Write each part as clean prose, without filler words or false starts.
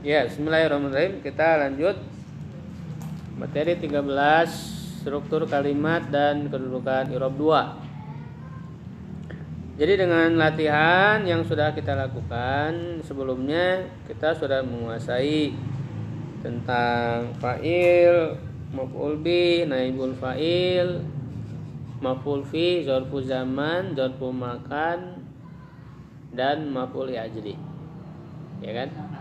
Ya, bismillahirrahmanirrahim. Kita lanjut materi 13, struktur kalimat dan kedudukan i'rab 2. Jadi dengan latihan yang sudah kita lakukan sebelumnya, kita sudah menguasai tentang fa'il, maf'ul bih, naibul fa'il, maf'ul fi, zarfu zaman, zarfu makan, dan maf'ul ajli. Ya kan?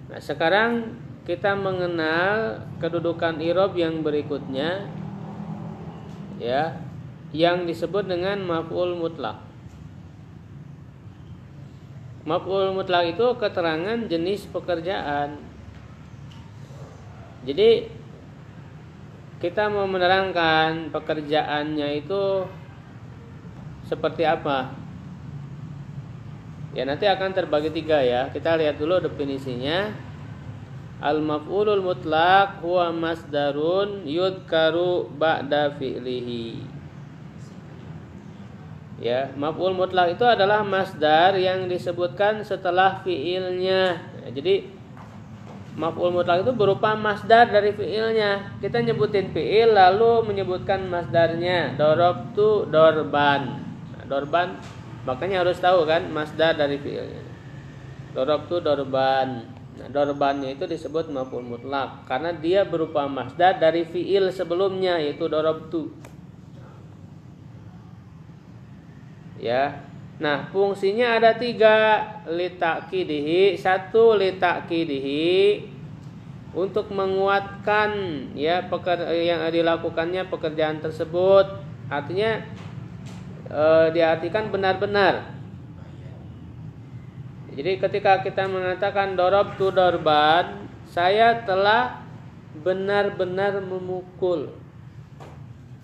Nah, sekarang kita mengenal kedudukan i'rab yang berikutnya, ya, yang disebut dengan maf'ul mutlak. Maf'ul mutlak itu keterangan jenis pekerjaan. Jadi kita mau menerangkan pekerjaannya itu seperti apa. Ya, nanti akan terbagi 3 ya. Kita lihat dulu definisinya. Al-maf'ulul mutlaq huwa masdarun yudkaru ba'da fi'lihi. Ya, maf'ul mutlaq itu adalah masdar yang disebutkan setelah fi'ilnya. Ya, jadi maf'ul mutlaq itu berupa masdar dari fi'ilnya. Kita nyebutin fi'il lalu menyebutkan masdarnya. Darabtu dorban. Nah, dorban makanya harus tahu kan masdar dari fi'ilnya. Darabtu dorban. Nah, dorbannya itu disebut maf'ul mutlaq karena dia berupa masdar dari fi'il sebelumnya yaitu darabtu. Ya. Nah, fungsinya ada 3 litakidihi. 1 litakidihi untuk menguatkan ya yang dilakukannya pekerjaan tersebut. Artinya diartikan benar-benar. Jadi ketika kita mengatakan darabtu darban, saya telah benar-benar memukul.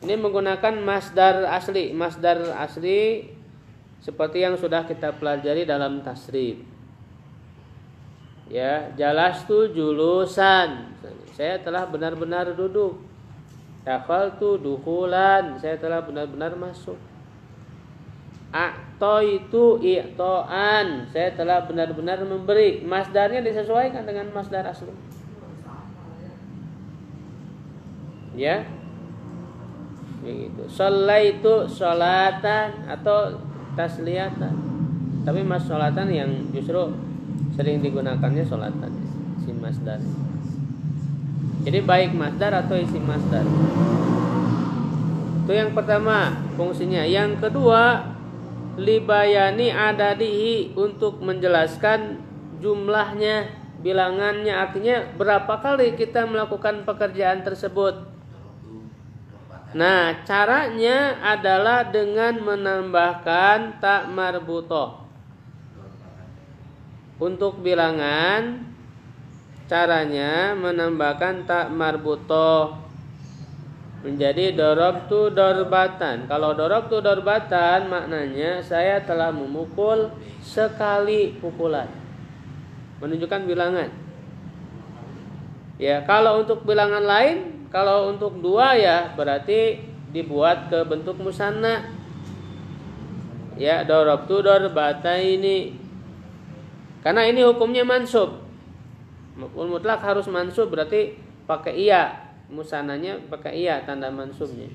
Ini menggunakan masdar asli. Masdar asli seperti yang sudah kita pelajari dalam tasrif. Ya, jalastu julusan. Saya telah benar-benar duduk. Dakhaltu dukhulan. Saya telah benar-benar masuk. A'taitu i'ta'an. Saya telah benar-benar memberi. Masdarnya disesuaikan dengan masdar asli. Ya. Begitu. Shallaitu sholatan atau tasliyatan. Tapi mas sholatan yang justru sering digunakannya sholatan, isim masdar. Jadi baik masdar atau isim masdar. Itu yang pertama fungsinya. Yang kedua, libayani adadihi untuk menjelaskan jumlahnya, bilangannya, artinya berapa kali kita melakukan pekerjaan tersebut. Nah, caranya adalah dengan menambahkan ta marbutoh. Untuk bilangan, caranya menambahkan ta marbutoh menjadi darabtu darbatan. Kalau darabtu darbatan maknanya saya telah memukul sekali pukulan. Menunjukkan bilangan. Ya, kalau untuk bilangan lain, kalau untuk 2 ya berarti dibuat ke bentuk musanna. Ya, darabtu darbataini. Karena ini hukumnya mansub. Maf'ul mutlaq harus mansub berarti pakai iya. Musannanya pakai iya tanda mansubnya.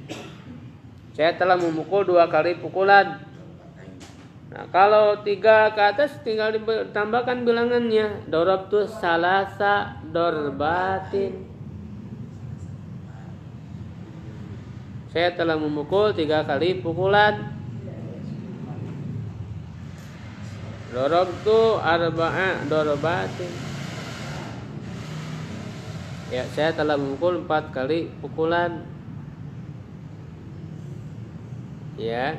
Saya telah memukul 2 kali pukulan. Nah, kalau 3 ke atas tinggal ditambahkan bilangannya. Darabtu salasa darbatin. Saya telah memukul 3 kali pukulan. Darabtu arba'a darbatin. Ya, saya telah memukul 4 kali pukulan. Ya.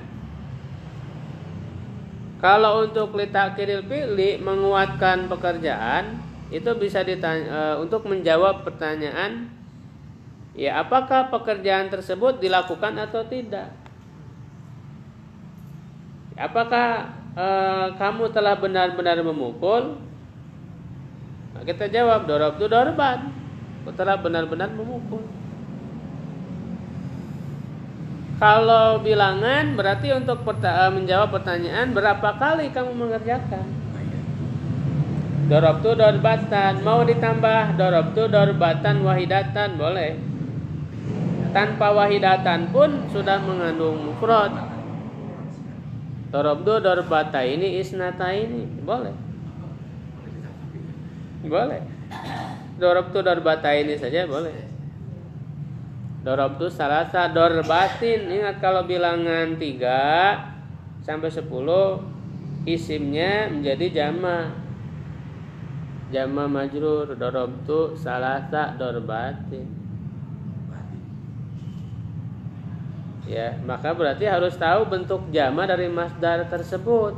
Kalau untuk litakiril fi'li menguatkan pekerjaan, itu bisa untuk menjawab pertanyaan, ya, apakah pekerjaan tersebut dilakukan atau tidak? Apakah kamu telah benar-benar memukul? Nah, kita jawab darabtu darban. Aku telah benar-benar memukul. Kalau bilangan berarti untuk menjawab pertanyaan berapa kali kamu mengerjakan. Dorobtu dorbatan, mau ditambah dorobtu dorbatan wahidatan boleh. Tanpa wahidatan pun sudah mengandung mufrad. Dorobtu dorbata ini isnata ini boleh. Boleh. Dorobtu dorbata ini saja boleh. Dorobtu salasa dorbatin. Ingat kalau bilangan 3 sampai 10 isimnya menjadi jama. Jama majrur. Dorobtu salasa dorbatin. Ya, maka berarti harus tahu bentuk jama dari masdar tersebut.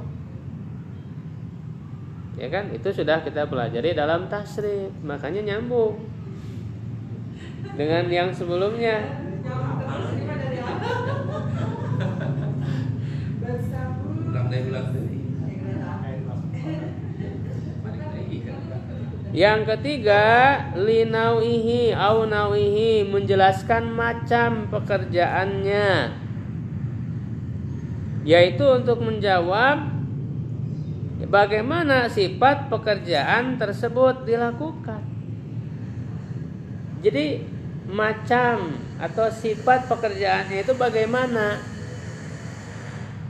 Ya kan? Itu sudah kita pelajari dalam tasrif. Makanya nyambung dengan yang sebelumnya. Yang ketiga, linauihi au nauihi, menjelaskan macam pekerjaannya, yaitu untuk menjawab bagaimana sifat pekerjaan tersebut dilakukan. Jadi macam atau sifat pekerjaannya itu bagaimana?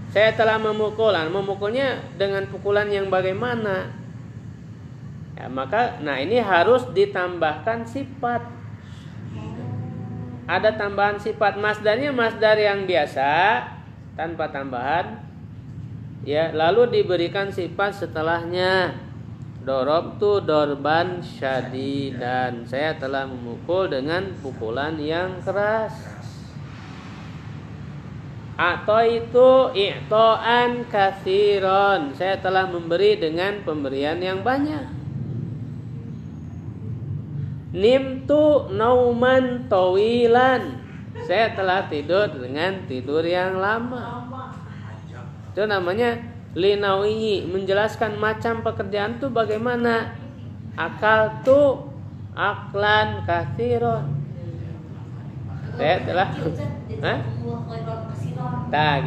Saya telah memukulnya dengan pukulan yang bagaimana? Ya, maka ini harus ditambahkan sifat. Ada tambahan sifat. Masdarnya masdar yang biasa tanpa tambahan. Ya, lalu diberikan sifat setelahnya. Dorobtu dorban syadidan, saya telah memukul dengan pukulan yang keras. Atau itu i'to'an katsiron, saya telah memberi dengan pemberian yang banyak. Nimtu nauman tawilan, saya telah tidur dengan tidur yang lama. Itu namanya linauihi, menjelaskan macam pekerjaan itu bagaimana. Akal tu aklan katsiron, saya telah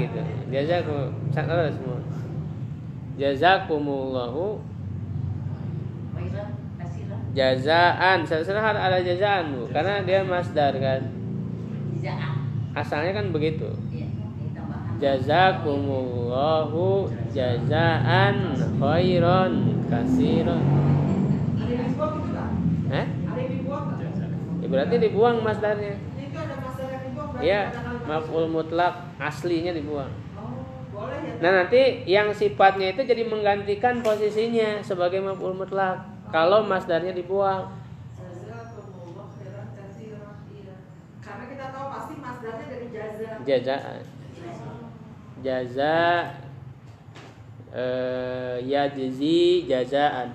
gitu. Jazakumullahu jazaan. Sebenarnya ada jazaan Bu, karena dia masdar kan. Asalnya kan begitu. Jazakumullahu jazaan khairan katsiran. Ya, berarti dibuang masdarnya. Ya, maf'ul mutlak aslinya dibuang. Nah, nanti yang sifatnya itu jadi menggantikan posisinya sebagai maf'ul mutlak kalau masdarnya dibuang. Karena kita tahu pasti masdarnya dari jaza. Jazaan. Jaza yajzi jazaan.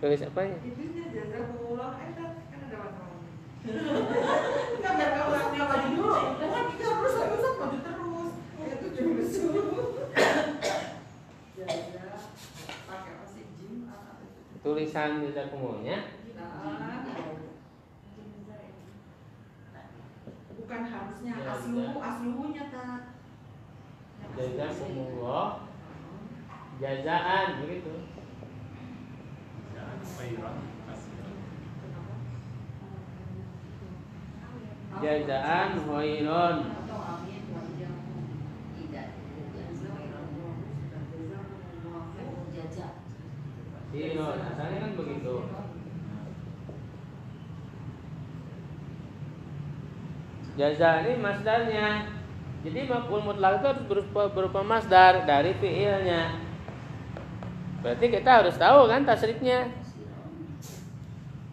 Tulis apanya? Kita biar kamu orangnya maju dulu. Kan kita terus maju terus. Itu jurus. Pakai masih jim. Tulisan jazakumulnya. Bukan harusnya aslunya tak. Jazakumullah jazaan begitu. Jazaan khairon. Khairon, asalnya kan begitu. Jaza ini masdarnya. Jadi maf'ul mutlak itu harus berupa masdar dari fi'ilnya. Berarti kita harus tahu kan tasrifnya.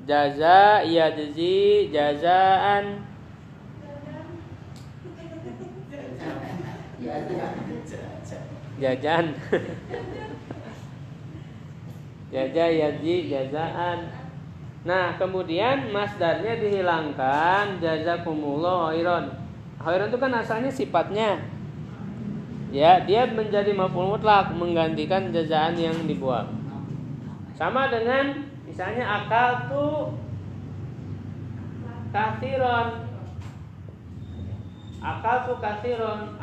Jaza yajzi jazaan. Jajan. Jaza yajzi jazaan. Nah, kemudian masdarnya dihilangkan, jazakumullah khairan. Khairan itu kan asalnya sifatnya. Ya, dia menjadi maf'ul mutlak menggantikan jazaan yang dibuang. Sama dengan misalnya akal tu katsiron. Akal tu katsiron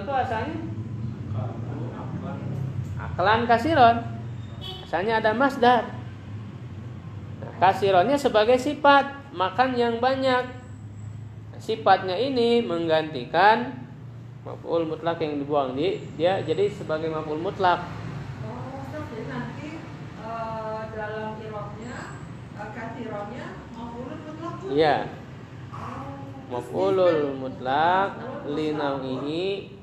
itu asalnya Kelan kasiron asalnya ada masdar. Nah, kasironnya sebagai sifat, makan yang banyak. Sifatnya ini menggantikan maf'ul mutlak yang dibuang, dia jadi sebagai maf'ul mutlak. Oh, jadi nanti dalam irobnya kasironnya maf'ulun mutlak tuh. Iya. Maf'ulul mutlak li nau'ihi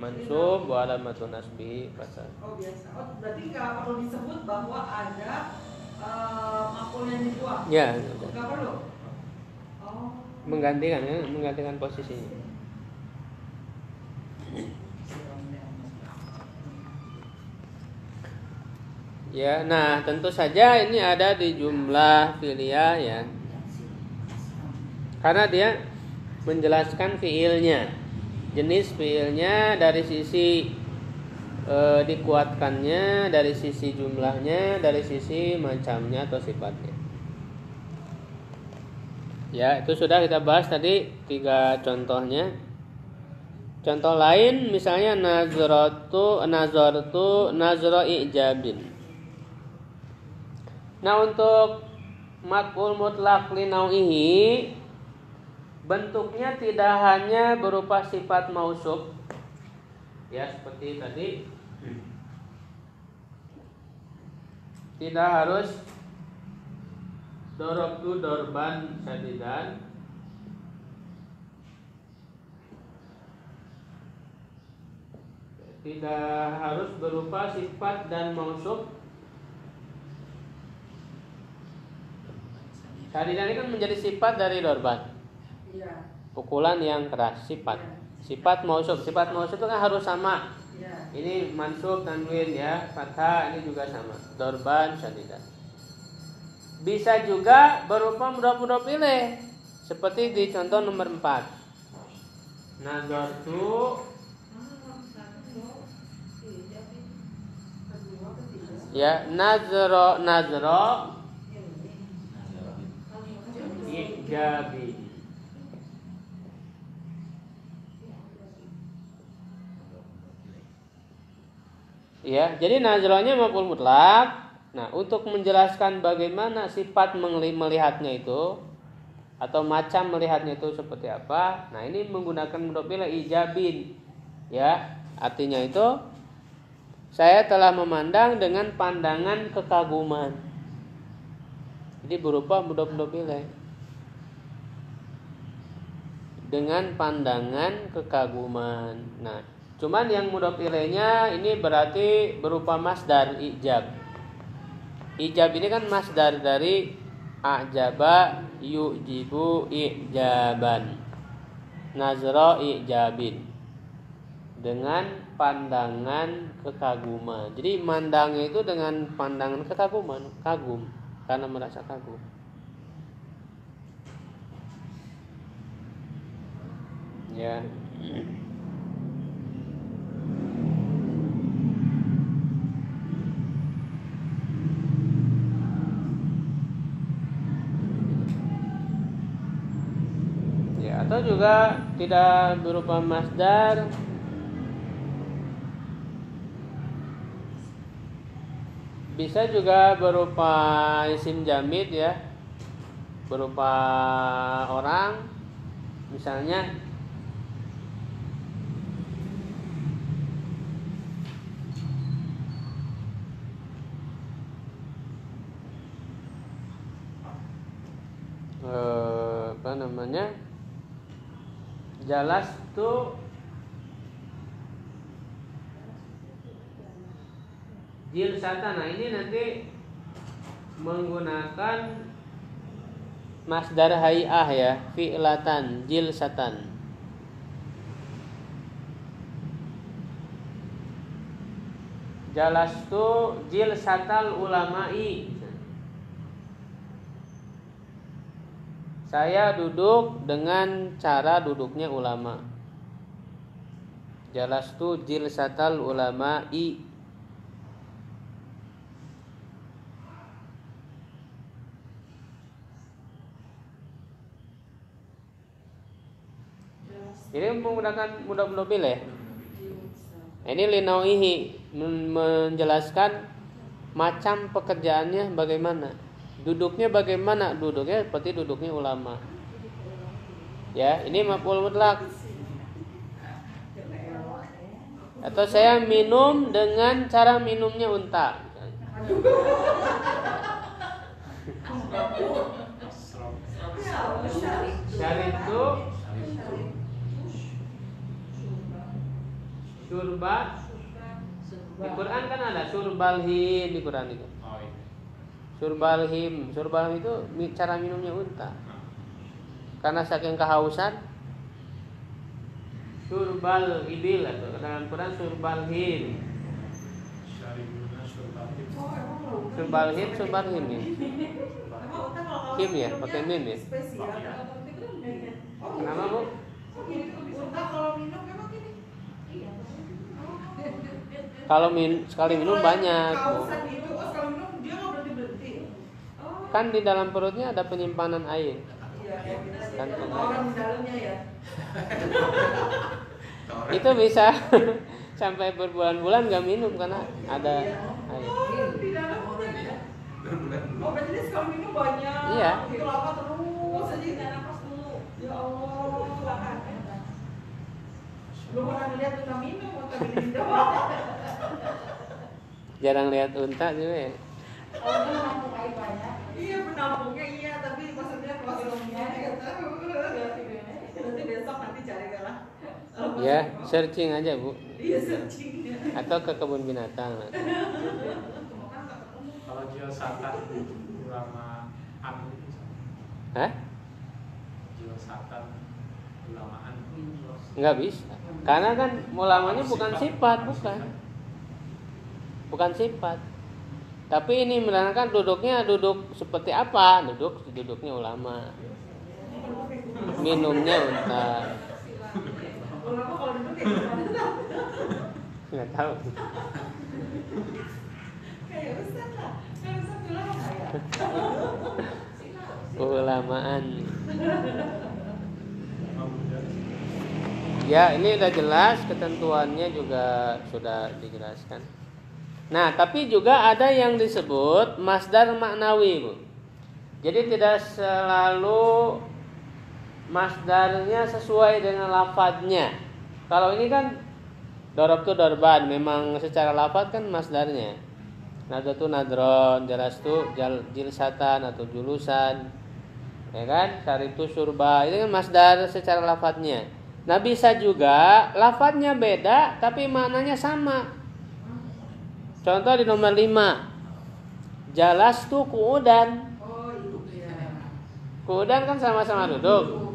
mansub wa alamatun nasbi fasal. Oh biasa. Oh berarti nggak perlu disebut bahwa ada maf'ul yang dibuang. Ya, Nggak perlu. Oh. menggantikan posisinya. Ya, nah tentu saja ini ada di jumlah fi'liyah ya. Karena dia menjelaskan fi'ilnya, jenis fi'ilnya dari sisi dikuatkannya, dari sisi jumlahnya, dari sisi macamnya atau sifatnya. Ya, itu sudah kita bahas tadi 3 contohnya. Contoh lain misalnya nazartu nazra ijabin. Nah, untuk maf'ul mutlak li nau'ihi bentuknya tidak hanya berupa sifat mausuf ya seperti tadi, tidak harus dorobtu dorban syadidan, tidak harus berupa sifat dan mausuf. Syadidan ini kan menjadi sifat dari dorban. Iya. Pukulan yang keras, sifat. Sifat mausuf itu kan harus sama. Iya. Ini mansub tanwin ya, fathah ini juga sama. Dorban syadidan. Bisa juga berupa mudhaf ilaih seperti di contoh nomor 4. Nazartu ya, nazro ijabi. Ya, jadi nazronya maf'ul mutlak. Nah, untuk menjelaskan bagaimana sifat melihatnya itu atau macam melihatnya itu seperti apa, nah ini menggunakan mudhaf ilaih ijabin. Ya, artinya itu saya telah memandang dengan pandangan kekaguman. Jadi berupa mudhaf ilaih. Dengan pandangan kekaguman. Nah, cuman yang mudhaf ilaihnya ini berarti berupa masdar ijab. Ijab ini kan masdar dari a'jaba yu'jibu ijaban. Nazra ijabin. Dengan pandangan kekaguman. Jadi mandangnya itu dengan pandangan kekaguman, kagum karena merasa kagum. Ya. Ya, atau juga tidak berupa masdar, bisa juga berupa isim jamid ya, berupa orang, misalnya apa namanya, jalas tuh jilsatan. Nah, ini nanti menggunakan masdar hay'ah ya, fi'latan jilsatan. Jalas tuh jilsatal ulama'i. Saya duduk dengan cara duduknya ulama. Jalastu jilsatal ulama'i. Ini menggunakan mudhaf ilaih. Ini linauihi. menjelaskan macam pekerjaannya bagaimana, duduknya bagaimana, duduknya seperti duduknya ulama. Ya, ini maf'ul mutlak. Atau saya minum dengan cara minumnya unta. Syaritu syurba. Di Quran kan ada surbalhim di Quran itu. Surbalhim itu cara minumnya unta. Karena saking kehausan, surbal ibil atau dalam Quran surbalhim. Surbalhim ya. Kim ya, pakai mim ya. Kenapa Bu? Kalau sekali minum banyak Bu. Kan di dalam perutnya ada penyimpanan air. Kantung air. Itu bisa sampai berbulan-bulan gak minum karena ada air. Oh, berarti dia sekali minum banyak. Iya. Itu apa terus aja nggak napas dulu. Ya Allah, silakan. Belum pernah lihat unta minum, unta minum doang. Jarang lihat unta juga ya. Oh, menampung air banyak. Iya, penampungnya iya, tapi maksudnya kosongnya nggak tahu. Nanti besok nanti cari lah. Ya, searching aja Bu. Iya, searching. Atau ke kebun binatang. Kalau Jiosatan ulama anu. Hah? Jiosatan ulamaan. Nggak bisa. Karena kan ulamanya bukan sifat, bukan sifat. Tapi ini menerangkan duduknya duduk seperti apa? Duduknya ulama. Minumnya unta. Ulama kalau duduk kayak gimana? Nggak tahu. Kayak Ustaz lah. Kan Ustaz ulama kayak. Keulamaan. Ya, ini udah jelas, ketentuannya juga sudah dijelaskan. Nah, tapi juga ada yang disebut masdar maknawi, Bu. Jadi tidak selalu masdarnya sesuai dengan lafadznya. Kalau ini kan darabtu darban, memang secara lafadz kan masdarnya. Nadratu nadron, jalastu jilsatan atau julusan. Ya kan? Syaritu surba, itu kan masdar secara lafadznya. Nah, bisa juga lafadznya beda tapi maknanya sama. Contoh di nomor 5. Jalastu qu'udan. Oh, itu ya. Qu'udan kan sama-sama duduk.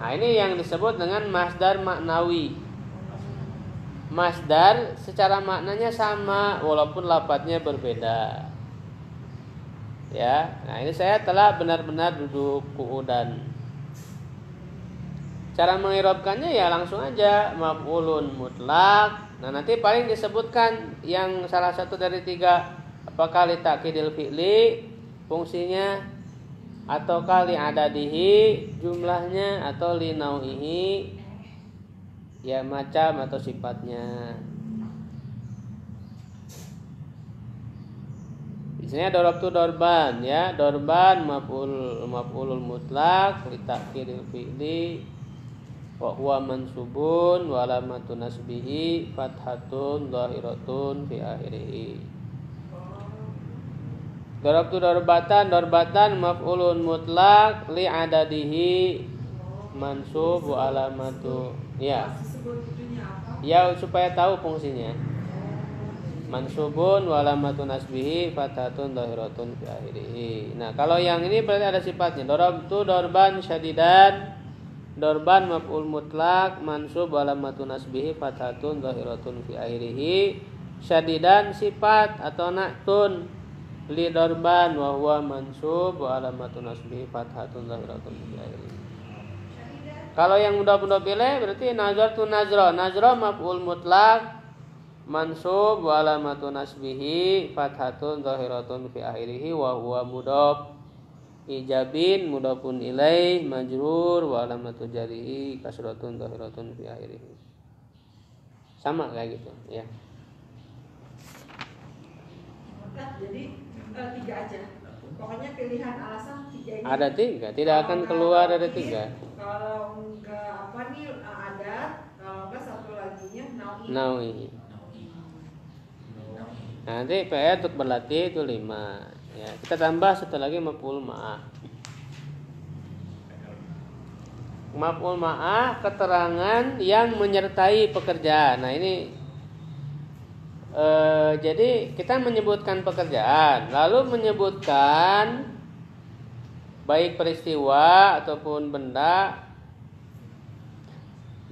Nah, ini yang disebut dengan masdar maknawi. Masdar secara maknanya sama walaupun lafadznya berbeda. Ya, nah ini saya telah benar-benar duduk qu'udan. Cara mengirobkannya ya langsung aja maf'ulun mutlak. Nah, nanti paling disebutkan yang salah satu dari 3, apakah li ta'kidil fi'li fungsinya, atau li adadihi jumlahnya, atau li nau'ihi ya macam atau sifatnya. Biasanya darabtu darban ya, darban maf'ulul mutlak li ta'kidil fi'li wa huwa mansubun wa alamatun nasbihi fathatun dhahiratun fi akhirih. Darabtu darbatan maf'ulun mutlak li adadihi mansub wa alamatu ya. Ya, supaya tahu fungsinya. Mansubun wa alamatun nasbihi fathatun dhahiratun fi akhirih. Nah, kalau yang ini berarti ada sifatnya. Darabtu darban syadidan. Dorban maf'ul mutlak mansub alamatun nasbihi fathatun dhahiratun fi akhirih. Syadidan sifat atau na'tun li dorban wa huwa mansub alamatun nasbihi fathatun dhahiratun fi akhirih. Kalau yang mudah-mudah pilih berarti nazartu nazra. Nazra maf'ul mutlak mansub alamatun nasbihi fathatun dhahiratun fi akhirih wa huwa mudhaf ijabin mudhafun ilaih majrur wa alamatu jarihi kasratun dhahiratun fi akhirih. Sama kayak gitu ya. jadi 3 aja. Pokoknya pilihan alasan 3 ini. Ada 3, tidak akan keluar dari 3. Kalau enggak apa nih adat, kalau enggak satu laginya naui. Naui. Nanti PR untuk berlatih itu 5. Ya, kita tambah satu lagi maf'ul ma'ah. Maf'ul ma'ah keterangan yang menyertai pekerjaan. Nah ini jadi kita menyebutkan pekerjaan, lalu menyebutkan baik peristiwa ataupun benda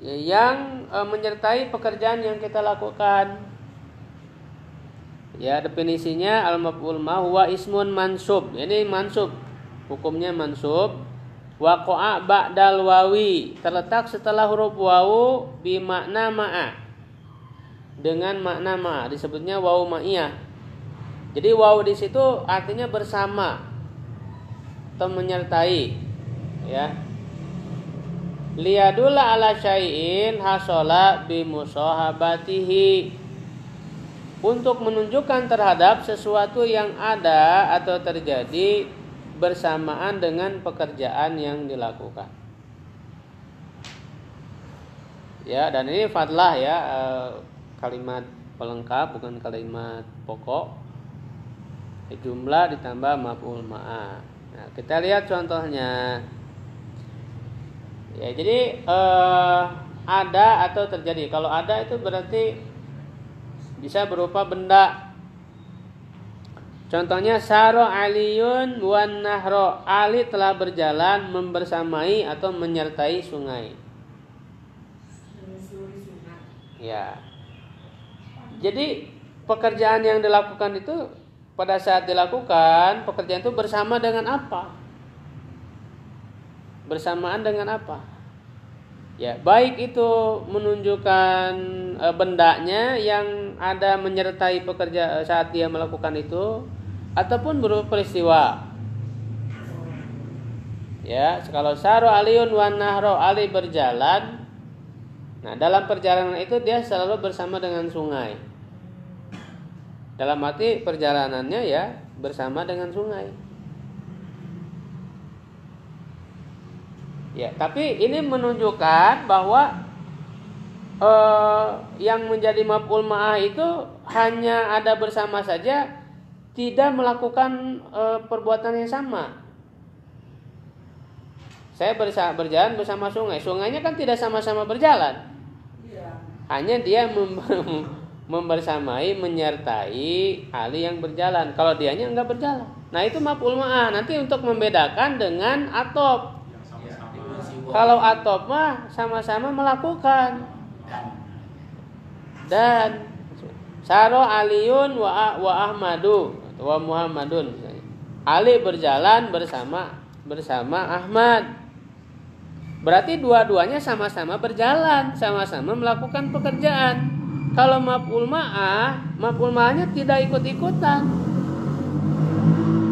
yang menyertai pekerjaan yang kita lakukan. Ya, definisinya al-maf'ul ma huwa ismun mansub. Ini mansub. Hukumnya mansub. Waqa'a ba'dal wawi, terletak setelah huruf wawu bi makna ma'a. Dengan makna ma'a, disebutnya wawu ma'iyah. Jadi wawu di situ artinya bersama atau menyertai, ya. Liyadulla ala syai'in hasala bi musahabatihi, untuk menunjukkan terhadap sesuatu yang ada atau terjadi bersamaan dengan pekerjaan yang dilakukan. Ya, dan ini fadlah ya, kalimat pelengkap bukan kalimat pokok. Jumlah ditambah maf'ul ma'ah. Nah, kita lihat contohnya. Ya, jadi ada atau terjadi. Kalau ada itu berarti bisa berupa benda. Contohnya saro aliyun wan nahro, Ali telah berjalan membersamai atau menyertai sungai. Ya. Jadi pekerjaan yang dilakukan itu pada saat dilakukan, pekerjaan itu bersama dengan apa? Bersamaan dengan apa? Ya, baik itu menunjukkan bendanya yang ada menyertai pekerja saat dia melakukan itu, ataupun berupa peristiwa. Ya, kalau saro aliyun wan nahro, Ali berjalan. Nah, dalam perjalanan itu dia selalu bersama dengan sungai. Dalam arti perjalanannya ya bersama dengan sungai. Ya, tapi ini menunjukkan bahwa yang menjadi maf'ul ma'ah itu hanya ada bersama saja, tidak melakukan perbuatan yang sama. Saya berjalan bersama sungai. Sungainya kan tidak sama-sama berjalan. Hanya dia membersamai, menyertai Ali yang berjalan. Kalau dianya enggak berjalan. Nah, itu maf'ul ma'ah. Nanti untuk membedakan dengan atop. Kalau atop mah sama-sama melakukan. Dan saro aliyun wa ahmadu wa muhammadun. Ali berjalan bersama Ahmad. Berarti dua-duanya sama-sama berjalan, sama-sama melakukan pekerjaan. Kalau maf'ul ma'ahnya tidak ikut-ikutan.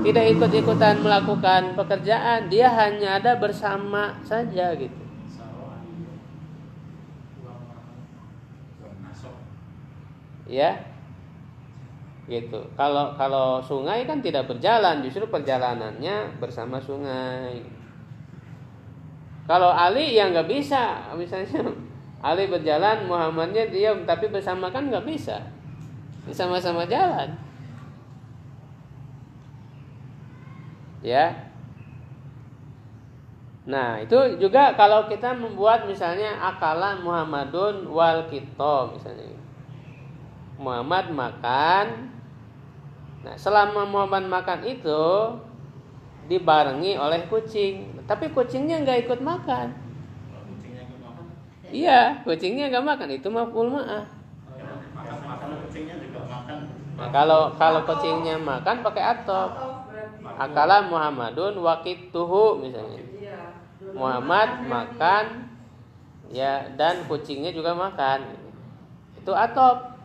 Tidak ikut-ikutan melakukan pekerjaan, dia hanya ada bersama saja gitu. Ya. Gitu. Kalau sungai kan tidak berjalan, justru perjalanannya bersama sungai. Kalau Ali ya nggak bisa, misalnya Ali berjalan, Muhammadnya diam, tapi bersama kan nggak bisa, sama-sama jalan. Ya. Nah, itu juga kalau kita membuat misalnya akala Muhammadun wal kito misalnya. Muhammad makan. Nah, selama Muhammad makan itu dibarengi oleh kucing, tapi kucingnya nggak ikut makan. Kucingnya ikut makan? Iya, kucingnya nggak makan, itu maf'ul ma'ah. Makan kucingnya juga makan. Nah, kalau kucingnya makan pakai atop. Akala Muhammadun waqituhu misalnya. Muhammad makan ya, dan kucingnya juga makan. Itu atop.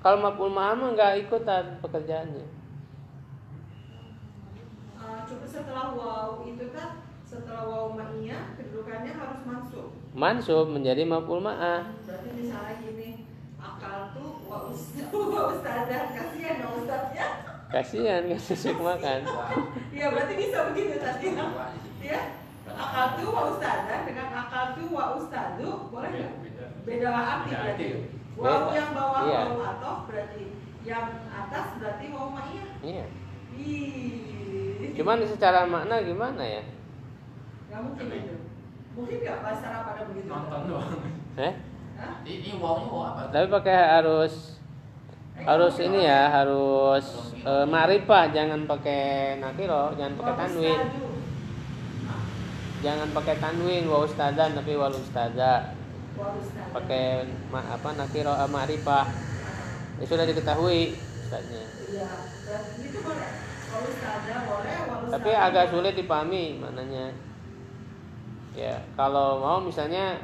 Kalau maf'ul ma'ah nggak ikutan pekerjaannya. Coba setelah waw itu kan, setelah waw ma'iyah kedudukannya harus mansub. Mansub menjadi maf'ul ma'ah. Berarti misalnya gini, akal tuh wa ustadzah, kasihan dong ustadznya. Kasihan kan susuk makan. Iya berarti bisa begitu tadi ya. Akal tu wa ustadzah dengan akal tu wa ustadu boleh nggak? Beda arti berarti. Waw yang bawah Iya. waw atof berarti yang atas berarti waw ma'iyah. Iya. Ih. Cuman secara makna gimana ya? Nggak mungkin itu. Mungkin nggak bahasa Arab ada begitu. Nonton doang. Eh? Hah? Ini wow apa? Tapi pakai harus ini ya, harus ma'rifah, jangan pakai nakiro, jangan pakai tanwin. Jangan pakai tanwin wa ustadzan tapi wal ustadzah. Pakai nakiro ma'rifah. Ya sudah diketahui ustadznya. Iya, berarti itu boleh. Wal ustadzah boleh, wal ustadzah. Tapi agak sulit dipahami maknanya. Ya, kalau mau misalnya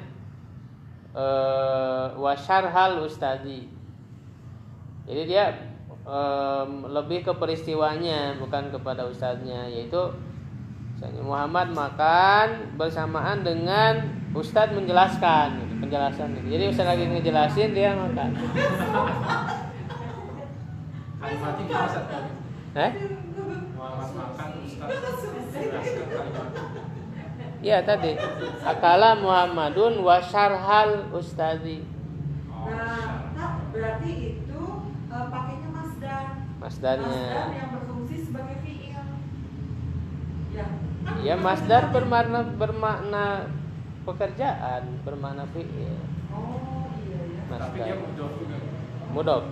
wasyarhal ustadi. Jadi dia lebih ke peristiwanya bukan kepada ustadznya, yaitu misalnya Muhammad makan bersamaan dengan ustadz menjelaskan penjelasan. Jadi ustadz lagi ngejelasin dia makan. Kalimatnya gimana Ustaz? Muhammad makan Ustaz jelaskan kalimat. Iya tadi akala Muhammadun wasyarhal ustadi. Nah, berarti itu pakainya masdar. Masdarnya. Masdar yang berfungsi sebagai fiil. Ya. Kan Ya kita masdar masdar. bermakna pekerjaan, bermakna fiil. Oh iya ya. Tapi dia Masdar. mudah juga. Mudhof.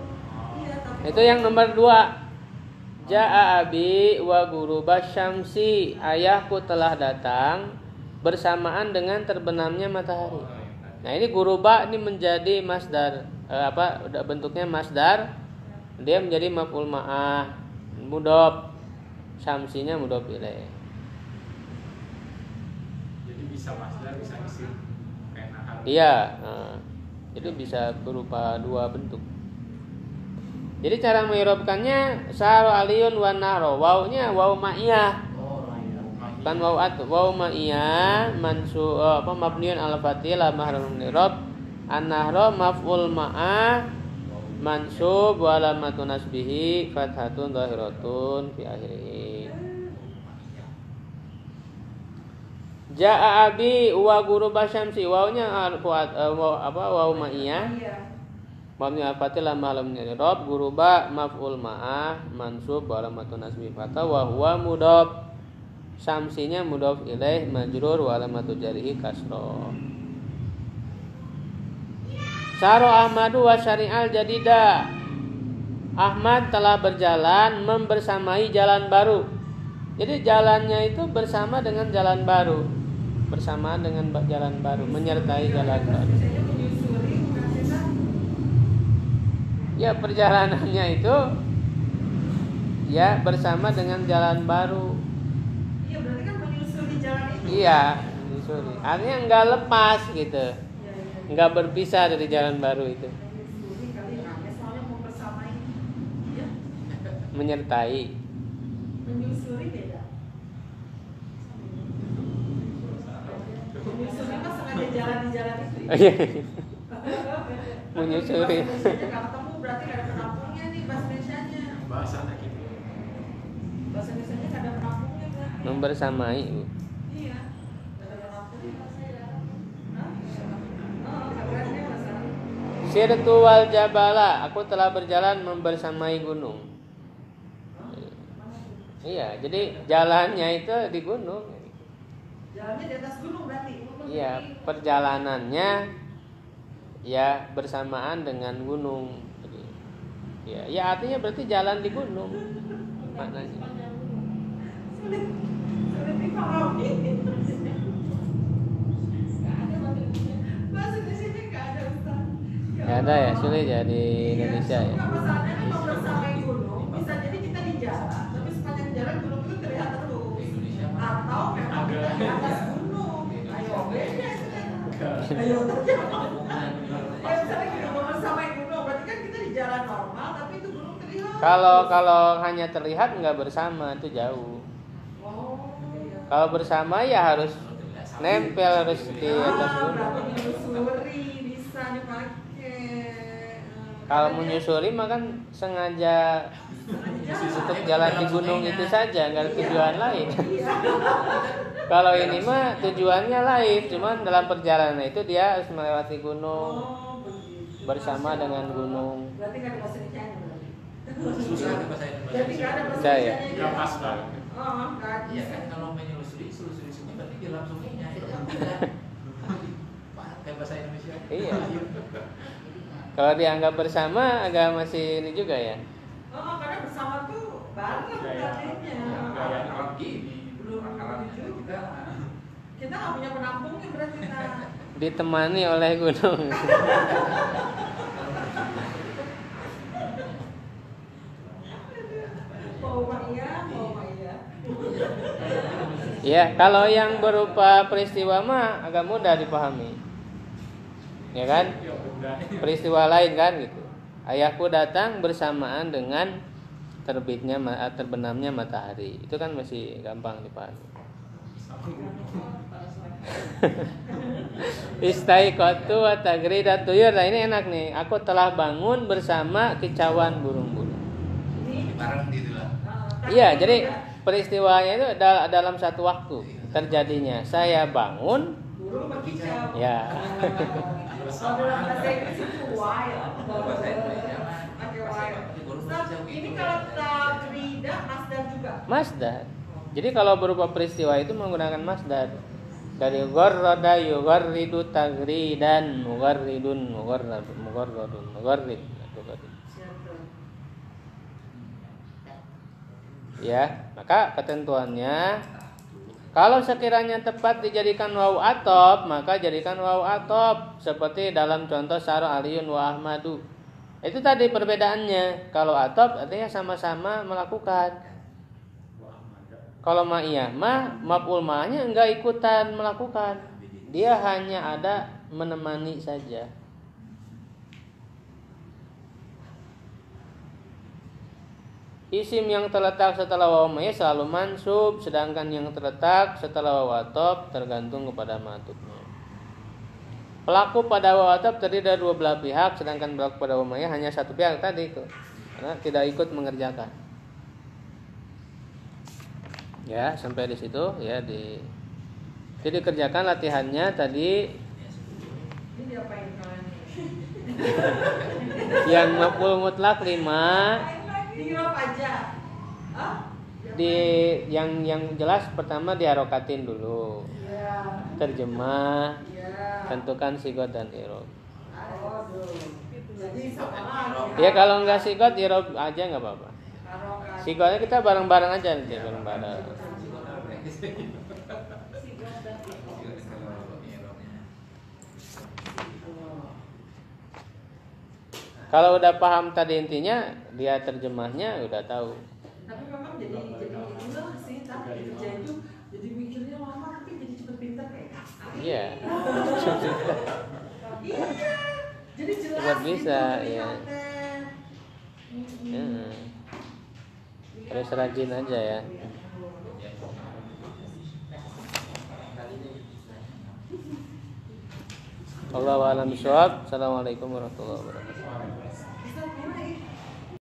Iya tapi Itu yang nomor 2. Ja'a abi wa guruba syamsi. Ayahku telah datang bersamaan dengan terbenamnya matahari. Nah, ini guruba ini menjadi masdar bentuknya masdar. Dia menjadi maf'ul ma'ah, mudhof. Syamsinya mudhof ilaih. Jadi bisa masdar bisa isim kayak nahar. Iya, itu bisa berupa dua bentuk. Jadi cara mengirobkannya saro aliyun wa nahro. Wawnya waw ma'iyah. Kan waw ma'iyah mabniun al fathih la mahrun min i'rab. An-nahro maf'ul ma'ah mansub wa alamatun nasbihi fathatun dhahiratun fi akhirih. Ja'a abi wa guruba syamsi. Wawnya waw ma'iyah. iya. Mabni al-fathil la mahlum min i'rab. Guruba maf'ul ma'ah mansub wa alamatun nasbi fatha wa huwa mudhof. Syamsinya mudhof ilaih majrur wa alamatu jarhi kasra. Saro Ahmadu wa syari'al jadida. Ahmad telah berjalan membersamai jalan baru. Jadi jalannya itu bersama dengan jalan baru. Bersamaan dengan jalan baru, menyertai jalan baru. Misalnya menyusuri bukan Ya perjalanannya itu ya bersama dengan jalan baru. Iya berarti kan menyusuri jalan itu. Iya, menyusuri. Artinya nggak lepas gitu, Iya. nggak berpisah dari jalan baru itu. Menyusuri kali namanya soalnya mau bersamai. Ya. Menyertai. Menyusuri beda. Menyusuri mah sengaja jalan di jalan itu. Ya? Menyusuri. Bahasa Indonesianya nggak ketemu berarti nggak ada penampungnya nih bahasa Indonesianya. Bahasanya gitu. Bahasa Indonesianya nggak ada penampungnya berarti. Membersamai. Iya. Nggak ada penampungnya. Hah? Oh, kerennya bahasa. Sirtu wal jabala. Aku telah berjalan membersamai gunung. Iya, jadi jalannya itu di gunung. Jalannya di atas gunung berarti. Iya, perjalanannya ya bersamaan dengan gunung. Ya, ya artinya berarti jalan di gunung. Maknanya. Sulit dipahami. Nggak ada bahasa Indonesianya nggak ada Ustaz. Ya ada ya, sulit ya di Indonesia ya. Nggak masalahnya nih mau bersamai gunung bisa jadi kita di jalan tapi sepanjang jalan gunung itu terlihat terus. Atau memang kita di atas gunung. Ayo beda. Ayo ya misalnya kita mau bersamai gunung berarti kan kita di jalan normal tapi itu gunung terlihat. Kalau hanya terlihat nggak bersama itu jauh. Oh. Kalau bersama ya harus nempel harus di atas gunung. Berarti menyusuri bisa dipakai. Kalau menyusuri mah kan sengaja Sengaja untuk jalan di gunung itu saja, nggak ada tujuan lain. Kalau ini mah tujuannya lain, cuman dalam perjalanan itu dia harus melewati gunung bersama dengan gunung. Berarti nggak ada bahasa Indonesia berarti. Susah ada bahasa Indonesia. Jadi nggak ada bahasa Susah ya? Indonesianya. Nggak pas banget. Oh, nggak Iya bisa. kan kalau menyelusuri sungai berarti di dalam sungainya itu kan tidak pakai bahasa Indonesia. Iya. Kalau dianggap bersama agak masih ini juga ya. Oh, karena bersama tuh banget artinya. Kayak Arab gini, dulu Arabnya kita Kita nggak punya penampungnya berarti kita. Ditemani oleh gunung. Mau iya. Ya, kalau yang berupa peristiwa mah agak mudah dipahami. Ya kan? Ya udah. Peristiwa lain kan gitu. Ayahku datang bersamaan dengan terbenamnya matahari. Itu kan masih gampang dipahami. Istaiqatu wa tagridat tuyur. Nah, ini enak nih. Aku telah bangun bersama kicauan burung-burung. Ini bareng gitu lah. Iya, jadi peristiwanya itu dalam satu waktu terjadinya. Saya bangun, burung berkicau. ya. Kalau dalam bahasa Inggris itu wild. Bahasa Indonesia mah Pakai bahasa wild. Indonesia burung Ustaz, berkicau ini gitu. kalau tagrida masdar juga. Masdar. Jadi kalau berupa peristiwa itu menggunakan masdar. Dari gharrada yugharridu tagridan, mugharridun, mugharradun, mugharrid. Ya, maka ketentuannya kalau sekiranya tepat dijadikan waw atop, maka jadikan waw atop seperti dalam contoh Sara Aliyun wa Ahmadu. Itu tadi perbedaannya. Kalau atop artinya sama-sama melakukan. Kalau ma'iyah maf'ul ma'nya enggak ikutan melakukan. Dia hanya ada menemani saja. Isim yang terletak setelah waw ma'iyah selalu mansub, sedangkan yang terletak setelah waw atop tergantung kepada ma'tufnya. Pelaku pada waw atop terdiri dari dua belah pihak, sedangkan pelaku pada waw ma'iyah hanya satu pihak tadi itu. Karena tidak ikut mengerjakan. Ya, sampai di situ ya jadi dikerjakan latihannya tadi Ini diapain kalian? yang maf'ul mutlak 5 Dirop aja. Hah? di yang jelas pertama diharokatin dulu. Iya. Terjemah, Iya. tentukan sigot dan irob. Aduh. Jadi sama lagi. Ya kalau nggak sigot irob aja nggak apa-apa. Harokat. Sigotnya kita bareng-bareng aja nanti bareng-bareng. Kalau udah paham tadi intinya, dia terjemahnya udah tahu. Tapi memang jadi inilah sih, tapi kerja itu jadi mikirnya lama tapi jadi cepet pintar kayak kakak. Iya. Iya. Jadi jelas Cepet bisa, gitu, iya. konten. Terus rajin aja ya. Allahu a'lam bishawab. Assalamualaikum warahmatullahi wabarakatuh.